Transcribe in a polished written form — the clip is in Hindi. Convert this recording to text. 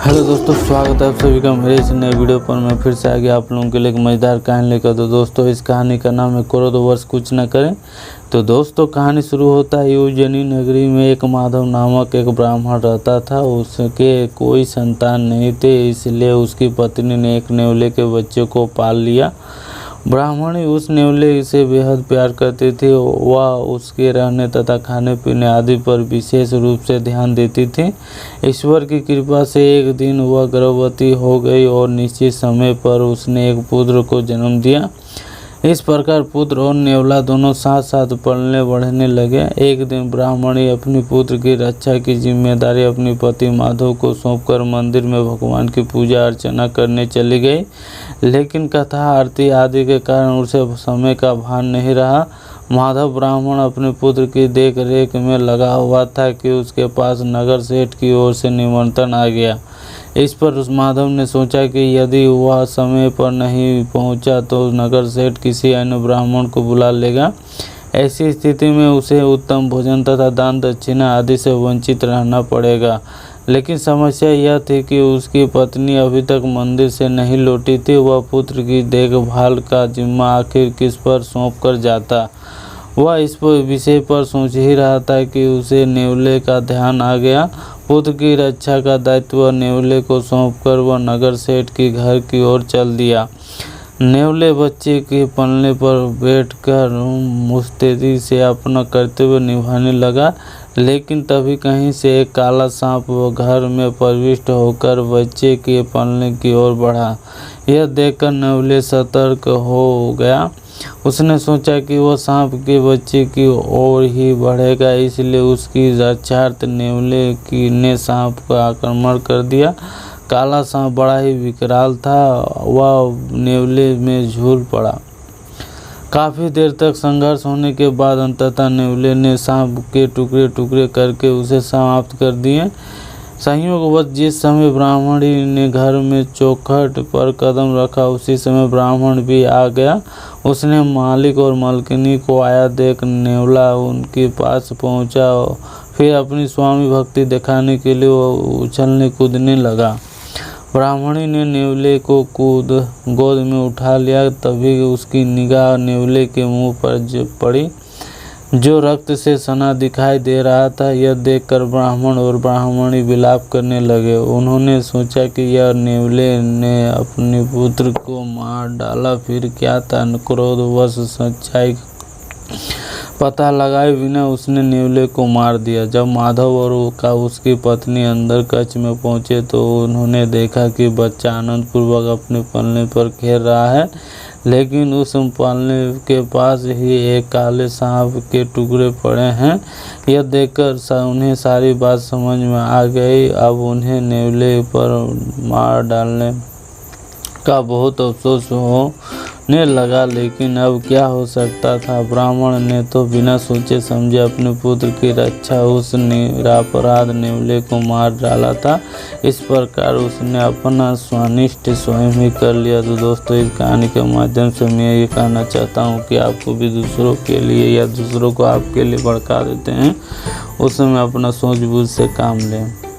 हेलो दोस्तों, स्वागत है आप सभी का मेरे इस नए वीडियो पर। मैं फिर से आ गया आप लोगों के लिए एक मज़ेदार कहानी लेकर। तो दोस्तों, इस कहानी का नाम है क्रोधवश कुछ न करें। तो दोस्तों, कहानी शुरू होता है। उज्जैनी नगरी में एक माधव नामक एक ब्राह्मण रहता था। उसके कोई संतान नहीं थे, इसलिए उसकी पत्नी ने एक नेवले के बच्चे को पाल लिया। ब्राह्मणी उस नेवले से बेहद प्यार करती थी। वह उसके रहने तथा खाने पीने आदि पर विशेष रूप से ध्यान देती थी। ईश्वर की कृपा से एक दिन वह गर्भवती हो गई और निश्चित समय पर उसने एक पुत्र को जन्म दिया। इस प्रकार पुत्र और नेवला दोनों साथ साथ पलने बढ़ने लगे। एक दिन ब्राह्मणी अपनी पुत्र की रक्षा की जिम्मेदारी अपने पति माधव को सौंपकर मंदिर में भगवान की पूजा अर्चना करने चली गई। लेकिन कथा आरती आदि के कारण उसे समय का भान नहीं रहा। माधव ब्राह्मण अपने पुत्र की देख रेख में लगा हुआ था कि उसके पास नगर सेठ की ओर से निमंत्रण आ गया। इस पर उस माधव ने सोचा कि यदि वह समय पर नहीं पहुंचा तो नगर सेठ किसी अन्य ब्राह्मण को बुला लेगा। ऐसी स्थिति में उसे उत्तम भोजन तथा दान दक्षिणा आदि से वंचित रहना पड़ेगा। लेकिन समस्या यह थी कि उसकी पत्नी अभी तक मंदिर से नहीं लौटी थी। वह पुत्र की देखभाल का जिम्मा आखिर किस पर सौंप कर जाता। वह इस विषय पर सोच ही रहा था कि उसे नेवले का ध्यान आ गया। पुत्र की रक्षा का दायित्व नेवले को सौंपकर वह नगर सेठ के घर की ओर चल दिया। नेवले बच्चे के पलने पर बैठकर मुस्तैदी से अपना कर्तव्य निभाने लगा। लेकिन तभी कहीं से एक काला सांप घर में प्रविष्ट होकर बच्चे के पलने की ओर बढ़ा। यह देखकर नेवले सतर्क हो गया। उसने सोचा कि वह सांप के बच्चे की ओर ही बढ़ेगा, इसलिए उसकी रक्षार्थ नेवले ने सांप का आक्रमण कर दिया। काला सांप बड़ा ही विकराल था। वह नेवले में झूल पड़ा। काफ़ी देर तक संघर्ष होने के बाद अंततः नेवले ने सांप के टुकड़े टुकड़े करके उसे समाप्त कर दिए। संयोगवश जिस समय ब्राह्मणी ने घर में चौखट पर कदम रखा, उसी समय ब्राह्मण भी आ गया। उसने मालिक और मालकिनी को आया देख नेवला उनके पास पहुंचा। फिर अपनी स्वामी भक्ति दिखाने के लिए वो उछलने कूदने लगा। ब्राह्मणी ने नेवले को गोद में उठा लिया। तभी उसकी निगाह नेवले के मुंह पर पड़ी, जो रक्त से सना दिखाई दे रहा था। यह देखकर ब्राह्मण और ब्राह्मणी विलाप करने लगे। उन्होंने सोचा कि यह नेवले ने अपने पुत्र को मार डाला। फिर क्या था, क्रोधवश सच्चाई पता लगाए बिना उसने नेवले को मार दिया। जब माधव और उसकी पत्नी अंदर कक्ष में पहुंचे तो उन्होंने देखा कि बच्चा आनंदपूर्वक अपने पलने पर खेल रहा है। लेकिन उस पलने के पास ही एक काले सांप के टुकड़े पड़े हैं। यह देखकर उन्हें सारी बात समझ में आ गई। अब उन्हें नेवले पर मार डालने का बहुत अफसोस होने लगा, लेकिन अब क्या हो सकता था। ब्राह्मण ने तो बिना सोचे समझे अपने पुत्र की रक्षा उस निरपराध नेवले को मार डाला था। इस प्रकार उसने अपना स्वानिष्ट स्वयं ही कर लिया। तो दोस्तों, इस कहानी के माध्यम से मैं ये कहना चाहता हूँ कि आपको भी दूसरों के लिए या दूसरों को आपके लिए भड़का देते हैं, उस समय अपना सूझबूझ से काम लें।